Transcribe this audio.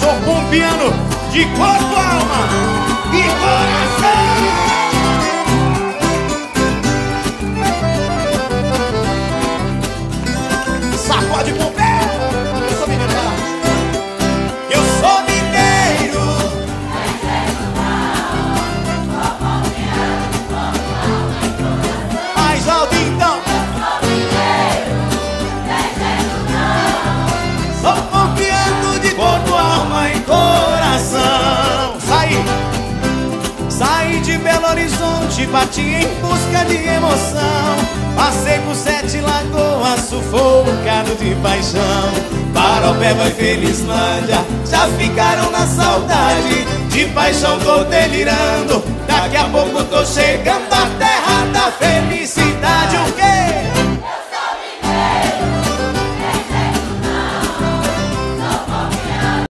Sou pompiano de corpo, alma e coração. Sacode pompeiro. Eu sou mineiro, vai lá. Eu sou mineiro. Mais alto então. Sou pompiano de corpo, alma e coração. Saí de Belo Horizonte, bati em busca de emoção. Passei por 7 lagoas, sufocado de paixão. Paraupeba e Felizlândia já ficaram na saudade. De paixão tô delirando, daqui a pouco tô chegando à terra da felicidade. O quê?